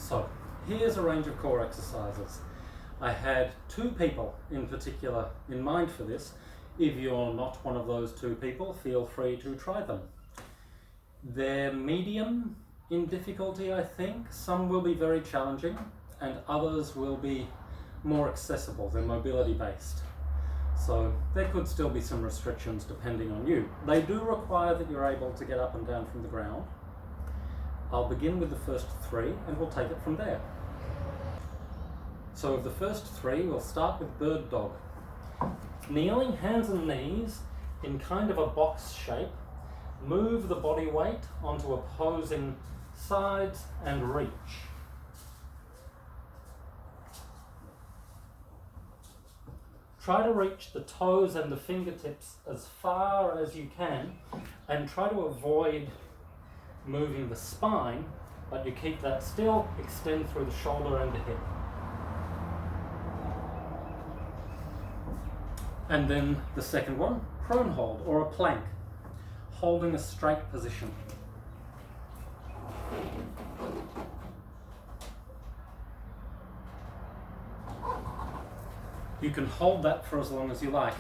So here's a range of core exercises. I had 2 people in particular in mind for this. If you're not one of those 2 people, feel free to try them. They're medium in difficulty, I think. Some will be very challenging and others will be more accessible. They're mobility based. So there could still be some restrictions depending on you. They do require that you're able to get up and down from the ground. I'll begin with the first 3 and we'll take it from there. So of the first 3, we'll start with bird dog. Kneeling, hands and knees in kind of a box shape. Move the body weight onto opposing sides and reach. Try to reach the toes and the fingertips as far as you can and try to avoid moving the spine, but you keep that still, extend through the shoulder and the hip. And then the second one, prone hold or a plank, holding a straight position. You can hold that for as long as you like.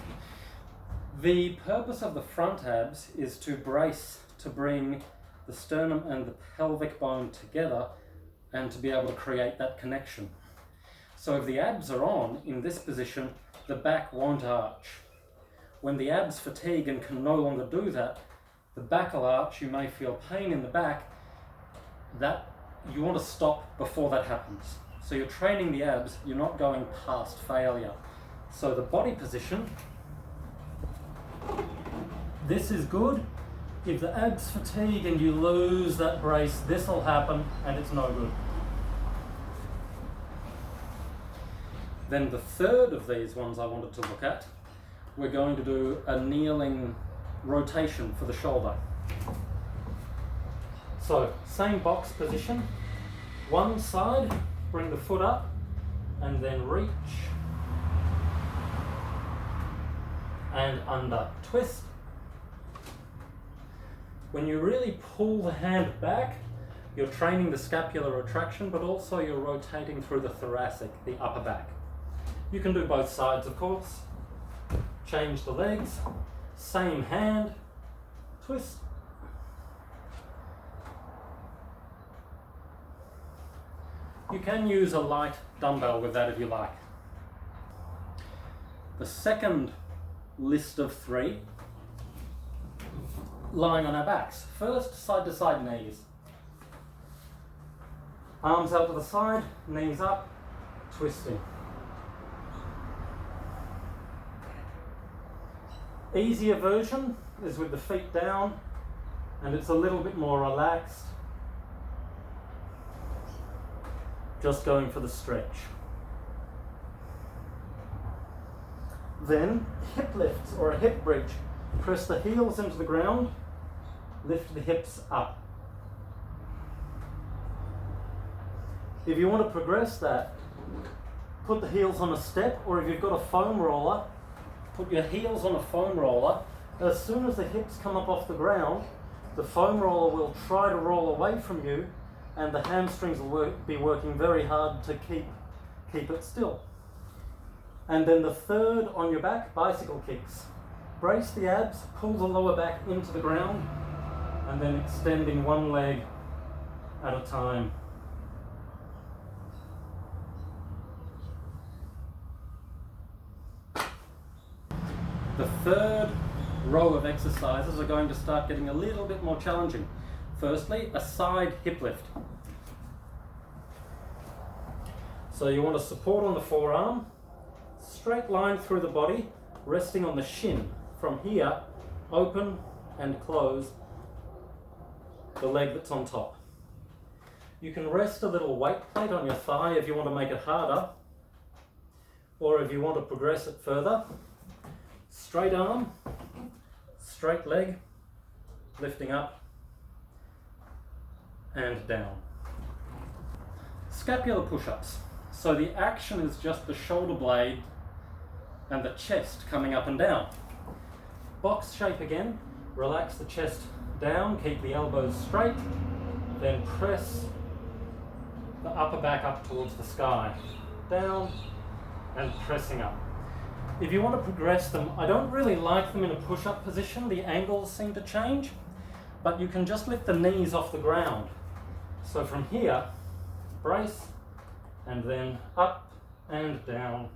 The purpose of the front abs is to brace, to bring the sternum and the pelvic bone together and to be able to create that connection. So if the abs are on in this position, the back won't arch. When the abs fatigue and can no longer do that, the back will arch, you may feel pain in the back. That you want to stop before that happens. So you're training the abs, you're not going past failure. So the body position, this is good. If the abs fatigue and you lose that brace, this will happen and it's no good. Then the third of these ones I wanted to look at, we're going to do a kneeling rotation for the shoulder. So same box position, one side, bring the foot up and then reach and under, twist. When you really pull the hand back, you're training the scapular retraction, but also you're rotating through the thoracic, the upper back. You can do both sides, of course. Change the legs, same hand, twist. You can use a light dumbbell with that if you like. The second list of 3, lying on our backs. First, side to side knees. Arms out to the side, knees up, twisting. Easier version is with the feet down and it's a little bit more relaxed. Just going for the stretch. Then hip lifts or a hip bridge. Press the heels into the ground, lift the hips up. If you want to progress that, put the heels on a step, or if you've got a foam roller, put your heels on a foam roller. As soon as the hips come up off the ground, the foam roller will try to roll away from you and the hamstrings will be working very hard to keep it still. And then the third on your back, bicycle kicks. Brace the abs, pull the lower back into the ground, and then extending one leg at a time. The third row of exercises are going to start getting a little bit more challenging. Firstly, a side hip lift. So you want to support on the forearm, straight line through the body, resting on the shin. From here, open and close the leg that's on top. You can rest a little weight plate on your thigh if you want to make it harder, or if you want to progress it further. Straight arm, straight leg, lifting up and down. Scapular push-ups. So the action is just the shoulder blade and the chest coming up and down. Box shape again, relax the chest down, keep the elbows straight, then press the upper back up towards the sky. Down and pressing up. If you want to progress them, I don't really like them in a push-up position. The angles seem to change, but you can just lift the knees off the ground. So from here, brace, and then up and down.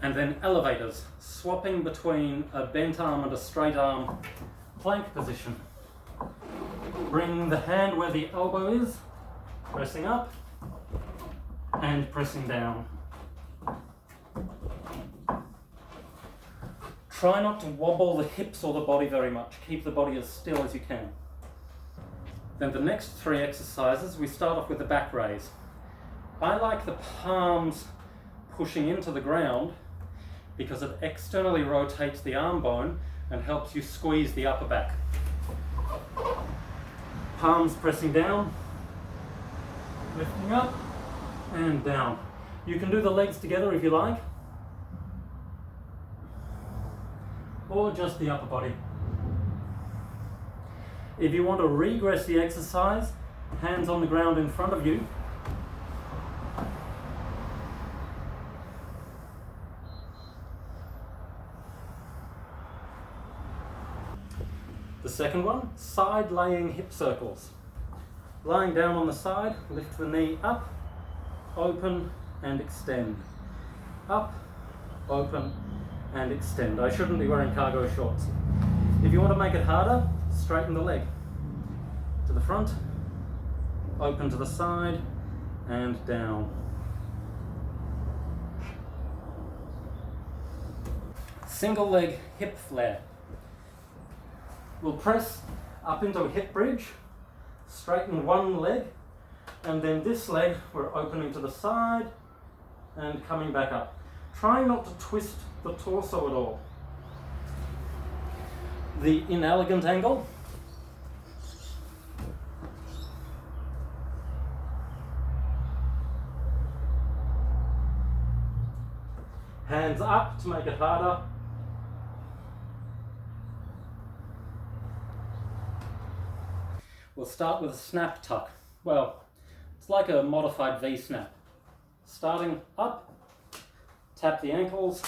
And then elevators, swapping between a bent arm and a straight arm plank position. Bring the hand where the elbow is, pressing up and pressing down. Try not to wobble the hips or the body very much. Keep the body as still as you can. Then the next 3 exercises, we start off with the back raise. I like the palms pushing into the ground because it externally rotates the arm bone and helps you squeeze the upper back. Palms pressing down, lifting up and down. You can do the legs together if you like, or just the upper body. If you want to regress the exercise, hands on the ground in front of you. The second one, side laying hip circles. Lying down on the side, lift the knee up, open and extend. Up, open and extend. I shouldn't be wearing cargo shorts. If you want to make it harder, straighten the leg. To the front, open to the side and down. Single leg hip flare. We'll press up into a hip bridge, straighten one leg, and then this leg we're opening to the side and coming back up. Try not to twist the torso at all. The inelegant angle. Hands up to make it harder. We'll start with a snap tuck. Well, it's like a modified V-snap. Starting up, tap the ankles,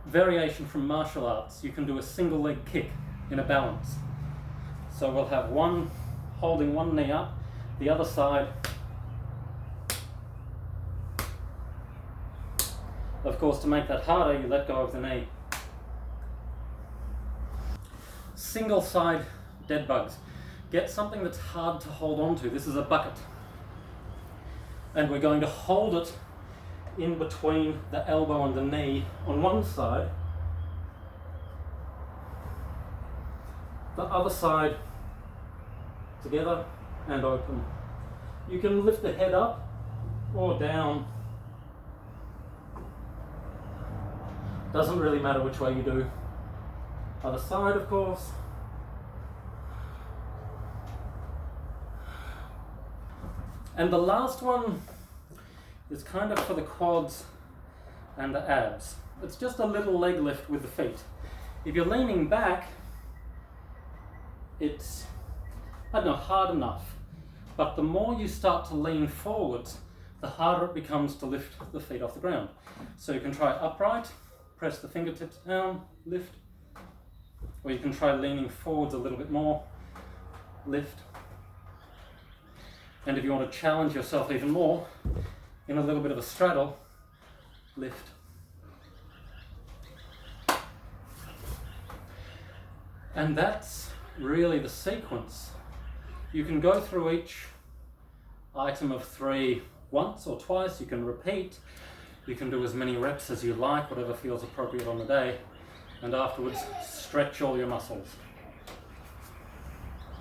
variation from martial arts. You can do a single leg kick in a balance. So we'll have one holding one knee up, the other side. Of course, to make that harder, you let go of the knee. Single side dead bugs. Get something that's hard to hold on to. This is a bucket. And we're going to hold it in between the elbow and the knee on one side. The other side together and open. You can lift the head up or down. Doesn't really matter which way you do. Other side, of course. And the last one is kind of for the quads and the abs. It's just a little leg lift with the feet. If you're leaning back, it's, I don't know, hard enough. But the more you start to lean forwards, the harder it becomes to lift the feet off the ground. So you can try upright, press the fingertips down, lift. Or you can try leaning forwards a little bit more, lift. And if you want to challenge yourself even more, in a little bit of a straddle, lift. And that's really the sequence. You can go through each item of 3 once or twice. You can repeat. You can do as many reps as you like, whatever feels appropriate on the day. And afterwards, stretch all your muscles.